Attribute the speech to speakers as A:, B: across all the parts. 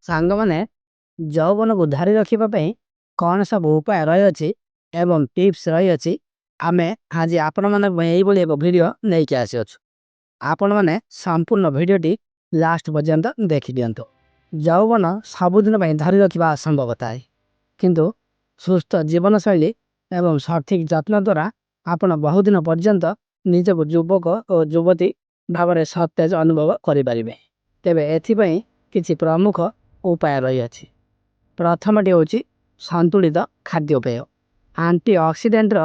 A: ସାଙ୍ଗମାନେ ଯୌବନକୁ ଧରି ରଖିବା ପାଇଁ କ'ଣ ସବୁ ଉପାୟ ରହିଅଛି ଏବଂ ଟିପ୍ସ ରହିଅଛି ଆମେ ଆଜି ଆପଣମାନଙ୍କ ପାଇଁ ଏଇଭଳି ଏକ ଭିଡ଼ିଓ ନେଇକି ଆସିଅଛୁ। ଆପଣମାନେ ସମ୍ପୂର୍ଣ୍ଣ ଭିଡ଼ିଓଟି ଲାଷ୍ଟ ପର୍ଯ୍ୟନ୍ତ ଦେଖିଦିଅନ୍ତୁ। ଯୌବନ ସବୁଦିନ ପାଇଁ ଧରି ରଖିବା ଅସମ୍ଭବ ଥାଏ, କିନ୍ତୁ ସୁସ୍ଥ ଜୀବନଶୈଳୀ ଏବଂ ସଠିକ୍ ଯତ୍ନ ଦ୍ୱାରା ଆପଣ ବହୁଦିନ ପର୍ଯ୍ୟନ୍ତ ନିଜକୁ ଯୁବକ ଓ ଯୁବତୀ ଭାବରେ ସତେଜ ଅନୁଭବ କରିପାରିବେ। ତେବେ ଏଥିପାଇଁ କିଛି ପ୍ରମୁଖ ଉପାୟ ରହିଅଛି। ପ୍ରଥମଟି ହେଉଛି ସନ୍ତୁଳିତ ଖାଦ୍ୟପେୟ। ଆଣ୍ଟିଅକ୍ସିଡେଣ୍ଟର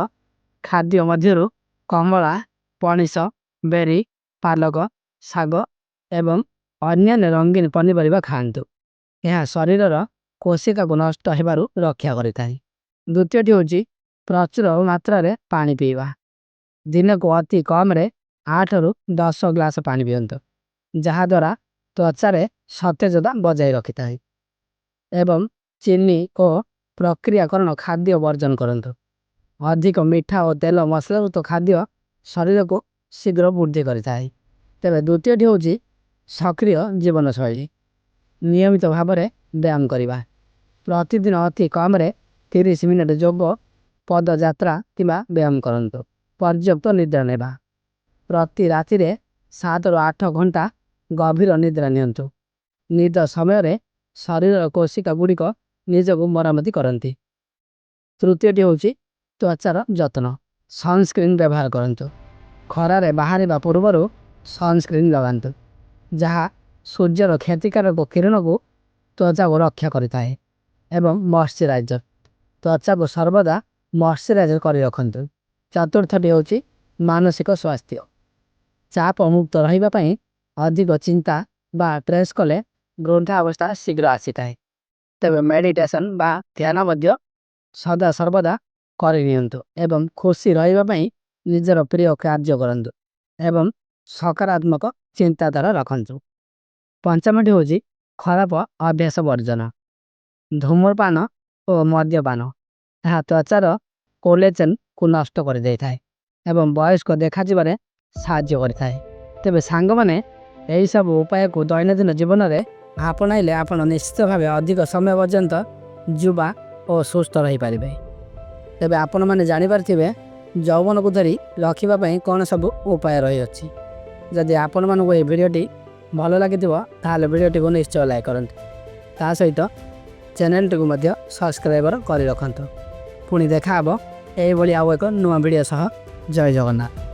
A: ଖାଦ୍ୟ ମଧ୍ୟରୁ କମଳା, ପଣିସ, ବେରି, ପାଲକ, ଶାଗ ଏବଂ ଅନ୍ୟାନ୍ୟ ରଙ୍ଗୀନ ପନିପରିବା ଖାଆନ୍ତୁ। ଏହା ଶରୀରର କୋଷିକାକୁ ନଷ୍ଟ ହେବାରୁ ରକ୍ଷା କରିଥାଏ। ଦ୍ୱିତୀୟଟି ହେଉଛି ପ୍ରଚୁର ମାତ୍ରାରେ ପାଣି ପିଇବା। ଦିନକୁ ଅତି କମରେ 8ରୁ 10 ଗ୍ଲାସ ପାଣି ପିଅନ୍ତୁ, ଯାହାଦ୍ୱାରା ତ୍ୱଚାରେ ସତେଜତା ବଜାୟ ରଖିଥାଏ। ଏବଂ ଚିନି ଓ ପ୍ରକ୍ରିୟାକରଣ ଖାଦ୍ୟ ବର୍ଜନ କରନ୍ତୁ। ଅଧିକ ମିଠା ଓ ତେଲ ମସଲାଯୁକ୍ତ ଖାଦ୍ୟ ଶରୀରକୁ ଶୀଘ୍ର ବୃଦ୍ଧି କରିଥାଏ। ତେବେ ଦ୍ୱିତୀୟଟି ହେଉଛି ସକ୍ରିୟ ଜୀବନଶୈଳୀ। ନିୟମିତ ଭାବରେ ବ୍ୟାୟାମ କରିବା। ପ୍ରତିଦିନ ଅତି କମରେ 30 ମିନିଟ୍ ଯୋଗ, ପଦଯାତ୍ରା କିମ୍ବା ବ୍ୟାୟାମ କରନ୍ତୁ। ପର୍ଯ୍ୟାପ୍ତ ନିଦ୍ରା ନେବା। ପ୍ରତି ରାତିରେ 7ରୁ 8 ଘଣ୍ଟା ଗଭୀର ନିଦ୍ରା ନିଅନ୍ତୁ। ନିଦ ସମୟରେ ଶରୀରର କୋଷିକା ଗୁଡ଼ିକ ନିଜକୁ ମରାମତି କରନ୍ତି। ତୃତୀୟଟି ହେଉଛି ତ୍ୱଚାର ଯତ୍ନ। ସନସ୍କ୍ରିନ୍ ବ୍ୟବହାର କରନ୍ତୁ। ଖରାରେ ବାହାରିବା ପୂର୍ବରୁ ସନସ୍କ୍ରିନ୍ ଲଗାନ୍ତୁ, ଯାହା ସୂର୍ଯ୍ୟର କ୍ଷତିକାରକ କିରଣକୁ ତ୍ୱଚାକୁ ରକ୍ଷା କରିଥାଏ। ଏବଂ ମଶ୍ଚରାଇଜର। ତ୍ୱଚାକୁ ସର୍ବଦା ମଶ୍ଚରାଇଜର କରି ରଖନ୍ତୁ। ଚତୁର୍ଥଟି ହେଉଛି ମାନସିକ ସ୍ୱାସ୍ଥ୍ୟ। ଚାପ ମୁକ୍ତ ରହିବା ପାଇଁ ଅଧିକ ଚିନ୍ତା ବା ଷ୍ଟ୍ରେସ୍ କଲେ ବୃଦ୍ଧାବସ୍ଥା ଶୀଘ୍ର ଆସିଥାଏ। ତେବେ ମେଡ଼ିଟେସନ୍ ବା ଧ୍ୟାନ ମଧ୍ୟ ସଦାସର୍ବଦା କରିନିଅନ୍ତୁ ଏବଂ ଖୁସି ରହିବା ପାଇଁ ନିଜର ପ୍ରିୟ କାର୍ଯ୍ୟ କରନ୍ତୁ ଏବଂ ସକାରାତ୍ମକ ଚିନ୍ତାଧାରା ରଖନ୍ତୁ। ପଞ୍ଚମଟି ହେଉଛି ଖରାପ ଅଭ୍ୟାସ ବର୍ଜନ। ଧୂମ୍ରପାନ ଓ ମଦ୍ୟପାନ ଏହା ତ୍ୱଚାର କୋଲେଜେନ୍କୁ ନଷ୍ଟ କରିଦେଇଥାଏ ଏବଂ ବୟସ୍କ ଦେଖାଯିବାରେ ସାହାଯ୍ୟ କରିଥାଏ। ତେବେ ସାଙ୍ଗମାନେ ଏହିସବୁ ଉପାୟକୁ ଦୈନନ୍ଦିନ ଜୀବନରେ ଆପଣାଇଲେ ଆପଣ ନିଶ୍ଚିତ ଭାବେ ଅଧିକ ସମୟ ପର୍ଯ୍ୟନ୍ତ ଯୁବା ଓ ସୁସ୍ଥ ରହିପାରିବେ। ତେବେ ଆପଣମାନେ ଜାଣିପାରିଥିବେ ଯୌବନକୁ ଧରି ରଖିବା ପାଇଁ କ'ଣ ସବୁ ଉପାୟ ରହିଅଛି। ଯଦି ଆପଣମାନଙ୍କୁ ଏହି ଭିଡ଼ିଓଟି ଭଲ ଲାଗିଥିବ ତାହେଲେ ଭିଡ଼ିଓଟିକୁ ନିଶ୍ଚୟ ଲାଇକ୍ କରନ୍ତୁ। ତା ସହିତ ଚ୍ୟାନେଲଟିକୁ ମଧ୍ୟ ସବସ୍କ୍ରାଇବର କରି ରଖନ୍ତୁ। ପୁଣି ଦେଖା ହେବ ଏହିଭଳି ଆଉ ଏକ ନୂଆ ଭିଡ଼ିଓ ସହ। ଜୟ ଜଗନ୍ନାଥ।